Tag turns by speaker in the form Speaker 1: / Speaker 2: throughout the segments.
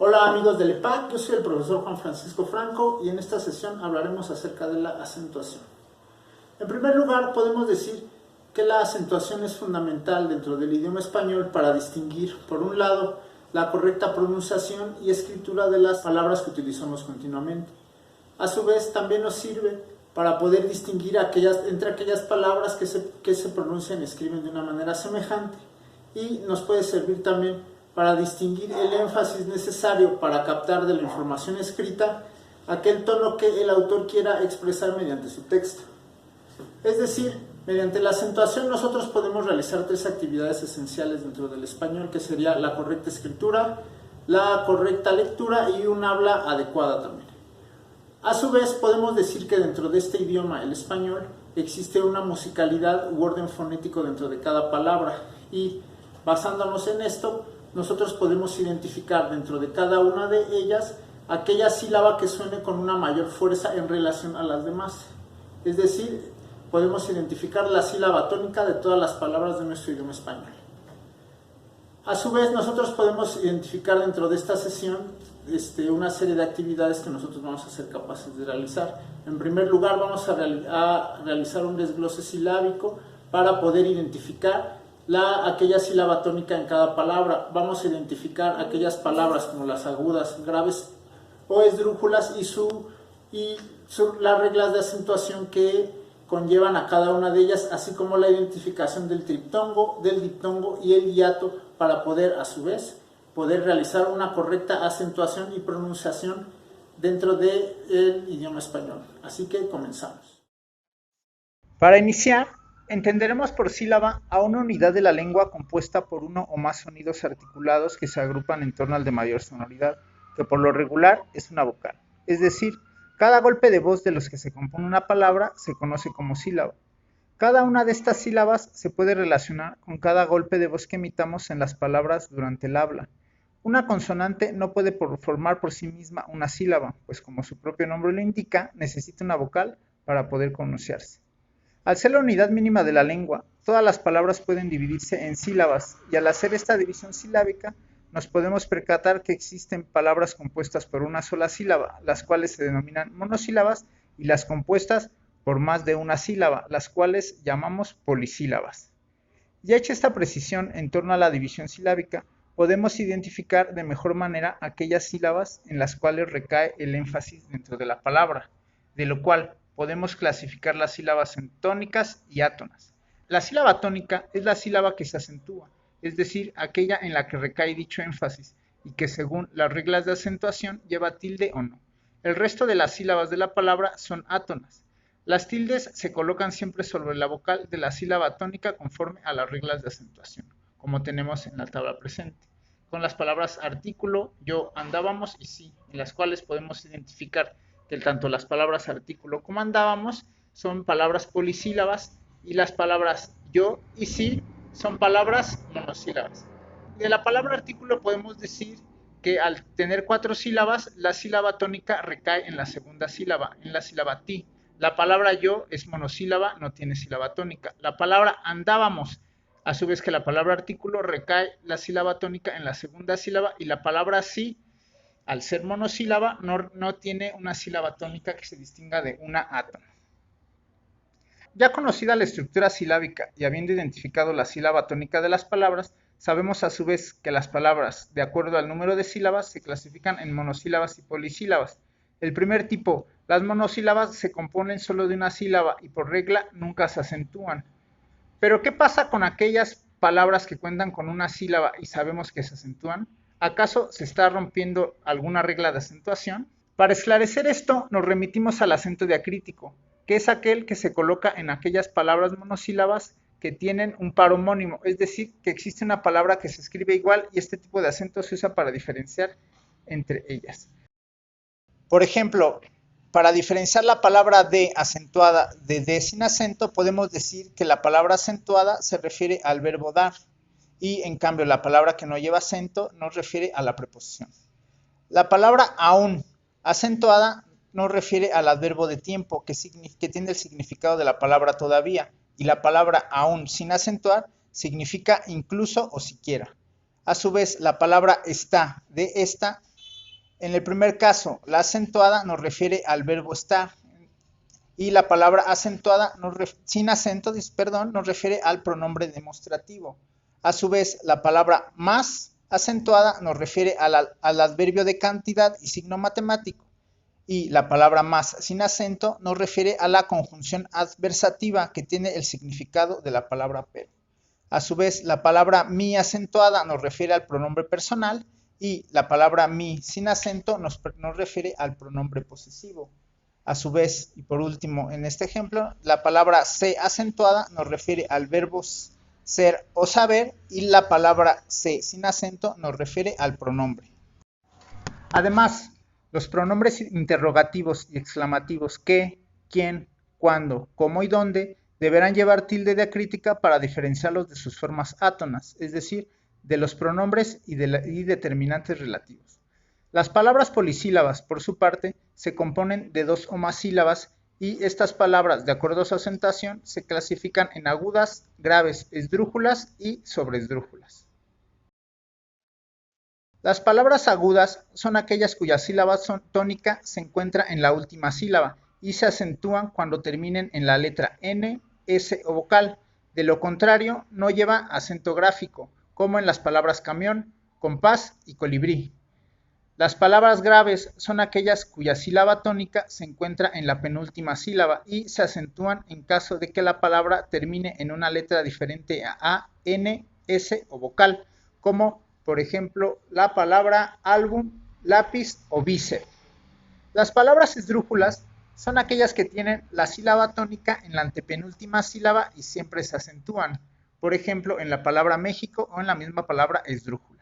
Speaker 1: Hola amigos del EPAC, yo soy el profesor Juan Francisco Franco y en esta sesión hablaremos acerca de la acentuación. En primer lugar, podemos decir que la acentuación es fundamental dentro del idioma español para distinguir, por un lado, la correcta pronunciación y escritura de las palabras que utilizamos continuamente. A su vez, también nos sirve para poder distinguir entre aquellas palabras que se pronuncian y escriben de una manera semejante, y nos puede servir también para distinguir el énfasis necesario para captar de la información escrita aquel tono que el autor quiera expresar mediante su texto. Es decir, mediante la acentuación nosotros podemos realizar tres actividades esenciales dentro del español, que sería la correcta escritura, la correcta lectura y un habla adecuada también. A su vez, podemos decir que dentro de este idioma, el español, existe una musicalidad u orden fonético dentro de cada palabra, y basándonos en esto, nosotros podemos identificar dentro de cada una de ellas aquella sílaba que suene con una mayor fuerza en relación a las demás. Es decir, podemos identificar la sílaba tónica de todas las palabras de nuestro idioma español. A su vez, nosotros podemos identificar dentro de esta sesión una serie de actividades que nosotros vamos a ser capaces de realizar. En primer lugar, vamos a realizar un desglose silábico para poder identificar aquella sílaba tónica en cada palabra. Vamos a identificar aquellas palabras como las agudas, graves o esdrújulas y las reglas de acentuación que conllevan a cada una de ellas, así como la identificación del triptongo, del diptongo y el hiato, para poder a su vez realizar una correcta acentuación y pronunciación dentro del idioma español. Así que comenzamos.
Speaker 2: Para iniciar, entenderemos por sílaba a una unidad de la lengua compuesta por uno o más sonidos articulados que se agrupan en torno al de mayor sonoridad, que por lo regular es una vocal. Es decir, cada golpe de voz de los que se compone una palabra se conoce como sílaba. Cada una de estas sílabas se puede relacionar con cada golpe de voz que emitamos en las palabras durante el habla. Una consonante no puede formar por sí misma una sílaba, pues como su propio nombre lo indica, necesita una vocal para poder pronunciarse. Al ser la unidad mínima de la lengua, todas las palabras pueden dividirse en sílabas, y al hacer esta división silábica, nos podemos percatar que existen palabras compuestas por una sola sílaba, las cuales se denominan monosílabas, y las compuestas por más de una sílaba, las cuales llamamos polisílabas. Ya hecha esta precisión en torno a la división silábica, podemos identificar de mejor manera aquellas sílabas en las cuales recae el énfasis dentro de la palabra, de lo cual podemos clasificar las sílabas en tónicas y átonas. La sílaba tónica es la sílaba que se acentúa, es decir, aquella en la que recae dicho énfasis y que según las reglas de acentuación lleva tilde o no. El resto de las sílabas de la palabra son átonas. Las tildes se colocan siempre sobre la vocal de la sílaba tónica conforme a las reglas de acentuación, como tenemos en la tabla presente, con las palabras artículo, yo, andábamos y sí, en las cuales podemos identificar que tanto las palabras artículo como andábamos son palabras polisílabas y las palabras yo y sí son palabras monosílabas. De la palabra artículo podemos decir que al tener 4 sílabas, la sílaba tónica recae en la segunda sílaba, en la sílaba ti. La palabra yo es monosílaba, no tiene sílaba tónica. La palabra andábamos, a su vez que la palabra artículo, recae la sílaba tónica en la segunda sílaba, y la palabra sí, al ser monosílaba, no tiene una sílaba tónica que se distinga de una átona. Ya conocida la estructura silábica y habiendo identificado la sílaba tónica de las palabras, sabemos a su vez que las palabras, de acuerdo al número de sílabas, se clasifican en monosílabas y polisílabas. El primer tipo, las monosílabas, se componen solo de una sílaba y por regla nunca se acentúan. Pero ¿qué pasa con aquellas palabras que cuentan con una sílaba y sabemos que se acentúan? ¿Acaso se está rompiendo alguna regla de acentuación? Para esclarecer esto, nos remitimos al acento diacrítico, que es aquel que se coloca en aquellas palabras monosílabas que tienen un par homónimo, es decir, que existe una palabra que se escribe igual y este tipo de acento se usa para diferenciar entre ellas. Por ejemplo, para diferenciar la palabra de acentuada de sin acento, podemos decir que la palabra acentuada se refiere al verbo dar y en cambio la palabra que no lleva acento nos refiere a la preposición. La palabra aún acentuada nos refiere al adverbio de tiempo que tiene el significado de la palabra todavía, y la palabra aún sin acentuar significa incluso o siquiera. A su vez, la palabra está de esta En el primer caso, la acentuada nos refiere al verbo estar y la palabra acentuada sin acento, nos refiere al pronombre demostrativo. A su vez, la palabra más acentuada nos refiere al adverbio de cantidad y signo matemático. Y la palabra más sin acento nos refiere a la conjunción adversativa que tiene el significado de la palabra pero. A su vez, la palabra mi acentuada nos refiere al pronombre personal y la palabra mi sin acento nos refiere al pronombre posesivo. A su vez, y por último, en este ejemplo, la palabra se acentuada nos refiere al verbo ser o saber y la palabra se sin acento nos refiere al pronombre. Además, los pronombres interrogativos y exclamativos qué, quién, cuándo, cómo y dónde deberán llevar tilde diacrítica para diferenciarlos de sus formas átonas, es decir, de los pronombres y determinantes relativos. Las palabras polisílabas, por su parte, se componen de dos o más sílabas y estas palabras, de acuerdo a su acentuación, se clasifican en agudas, graves, esdrújulas y sobreesdrújulas. Las palabras agudas son aquellas cuya sílaba tónica se encuentra en la última sílaba y se acentúan cuando terminen en la letra N, S o vocal. De lo contrario, no lleva acento gráfico, como en las palabras camión, compás y colibrí. Las palabras graves son aquellas cuya sílaba tónica se encuentra en la penúltima sílaba y se acentúan en caso de que la palabra termine en una letra diferente a, N, S o vocal, como por ejemplo la palabra álbum, lápiz o bíceps. Las palabras esdrújulas son aquellas que tienen la sílaba tónica en la antepenúltima sílaba y siempre se acentúan, por ejemplo en la palabra México o en la misma palabra esdrújula.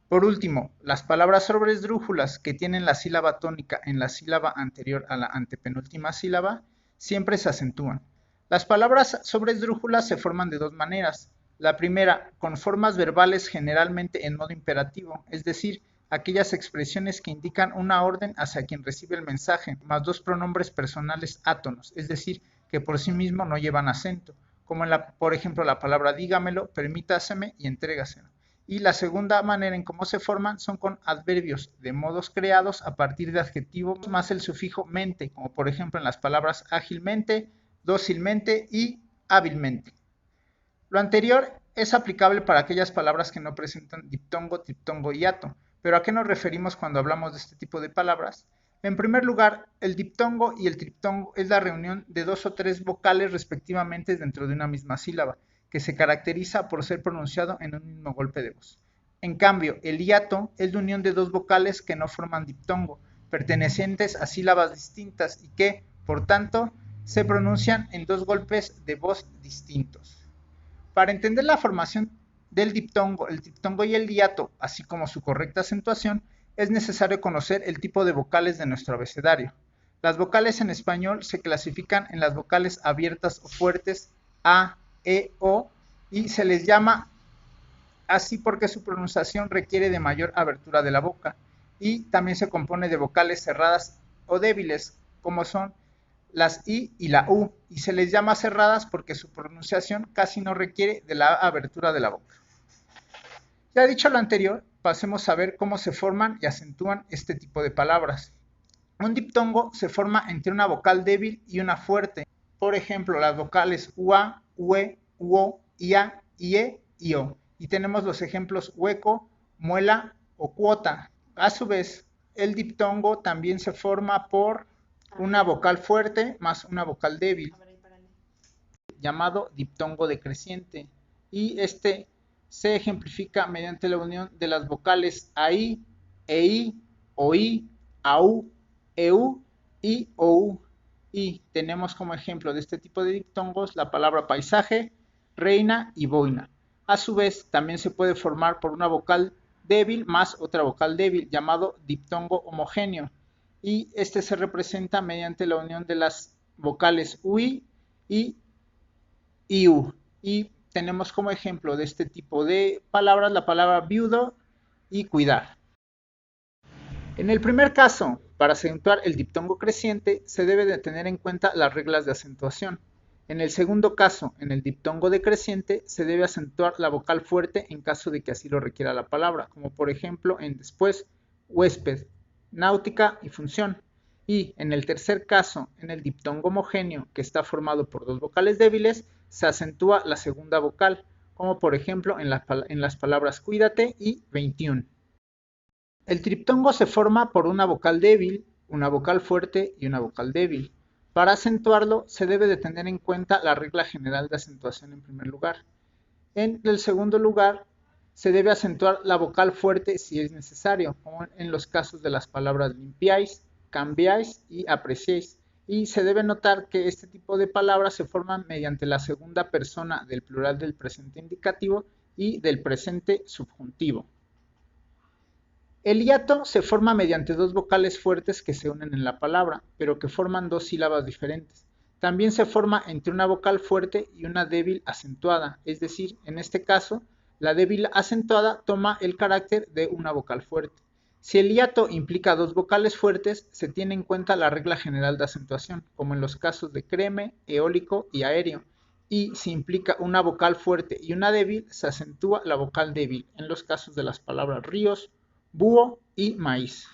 Speaker 2: Por último, las palabras sobreesdrújulas que tienen la sílaba tónica en la sílaba anterior a la antepenúltima sílaba siempre se acentúan. Las palabras sobreesdrújulas se forman de dos maneras. La primera, con formas verbales generalmente en modo imperativo, es decir, aquellas expresiones que indican una orden hacia quien recibe el mensaje, más dos pronombres personales átonos, es decir, que por sí mismo no llevan acento, como por ejemplo la palabra dígamelo, permítaseme y entrégaselo. Y la segunda manera en cómo se forman son con adverbios de modos creados a partir de adjetivos más el sufijo mente, como por ejemplo en las palabras ágilmente, dócilmente y hábilmente. Lo anterior es aplicable para aquellas palabras que no presentan diptongo, triptongo y hiato. ¿Pero a qué nos referimos cuando hablamos de este tipo de palabras? En primer lugar, el diptongo y el triptongo es la reunión de dos o tres vocales respectivamente dentro de una misma sílaba, que se caracteriza por ser pronunciado en un mismo golpe de voz. En cambio, el hiato es la unión de dos vocales que no forman diptongo, pertenecientes a sílabas distintas y que, por tanto, se pronuncian en dos golpes de voz distintos. Para entender la formación del diptongo, el triptongo y el hiato, así como su correcta acentuación, es necesario conocer el tipo de vocales de nuestro abecedario. Las vocales en español se clasifican en las vocales abiertas o fuertes A, E, O y se les llama así porque su pronunciación requiere de mayor abertura de la boca y también se compone de vocales cerradas o débiles como son las I y la U y se les llama cerradas porque su pronunciación casi no requiere de la abertura de la boca. Ya dicho lo anterior, pasemos a ver cómo se forman y acentúan este tipo de palabras. Un diptongo se forma entre una vocal débil y una fuerte. Por ejemplo, las vocales UA, UE, UO, IA, IE y O. Y tenemos los ejemplos hueco, muela o cuota. A su vez, el diptongo también se forma por una vocal fuerte más una vocal débil, llamado diptongo decreciente. Y este se ejemplifica mediante la unión de las vocales AI, EI, OI, AU, EU y OU. Y tenemos como ejemplo de este tipo de diptongos la palabra paisaje, reina y boina. A su vez, también se puede formar por una vocal débil más otra vocal débil, llamado diptongo homogéneo. Y este se representa mediante la unión de las vocales UI y IU. Y tenemos como ejemplo de este tipo de palabras la palabra viudo y cuidar. En el primer caso, para acentuar el diptongo creciente, se debe de tener en cuenta las reglas de acentuación. En el segundo caso, en el diptongo decreciente, se debe acentuar la vocal fuerte en caso de que así lo requiera la palabra, como por ejemplo en después, huésped, náutica y función. Y en el tercer caso, en el diptongo homogéneo, que está formado por dos vocales débiles, se acentúa la segunda vocal, como por ejemplo en las palabras cuídate y 21. El triptongo se forma por una vocal débil, una vocal fuerte y una vocal débil. Para acentuarlo se debe de tener en cuenta la regla general de acentuación en primer lugar. En el segundo lugar, se debe acentuar la vocal fuerte si es necesario, como en los casos de las palabras limpiáis, cambiáis y apreciáis. Y se debe notar que este tipo de palabras se forman mediante la segunda persona del plural del presente indicativo y del presente subjuntivo. El hiato se forma mediante dos vocales fuertes que se unen en la palabra, pero que forman dos sílabas diferentes. También se forma entre una vocal fuerte y una débil acentuada, es decir, en este caso, la débil acentuada toma el carácter de una vocal fuerte. Si el hiato implica dos vocales fuertes, se tiene en cuenta la regla general de acentuación, como en los casos de creme, eólico y aéreo. Y si implica una vocal fuerte y una débil, se acentúa la vocal débil, en los casos de las palabras ríos, búho y maíz.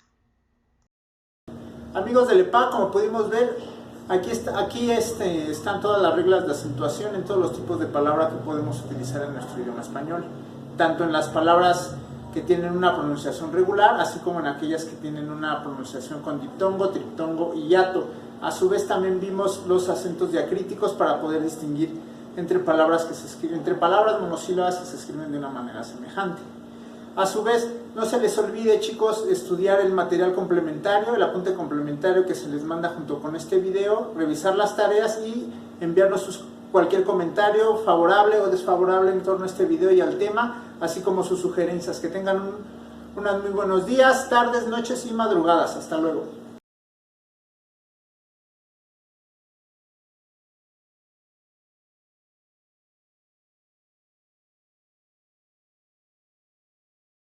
Speaker 1: Amigos del EPA, como pudimos ver, aquí están todas las reglas de acentuación en todos los tipos de palabras que podemos utilizar en nuestro idioma español, tanto en las palabras que tienen una pronunciación regular, así como en aquellas que tienen una pronunciación con diptongo, triptongo y hiato. A su vez también vimos los acentos diacríticos para poder distinguir entre palabras monosílabas que se escriben de una manera semejante. A su vez, no se les olvide, chicos, estudiar el material complementario, el apunte complementario que se les manda junto con este video, revisar las tareas y enviarnos cualquier comentario favorable o desfavorable en torno a este video y al tema, así como sus sugerencias. Que tengan unos muy buenos días, tardes, noches y madrugadas. Hasta luego.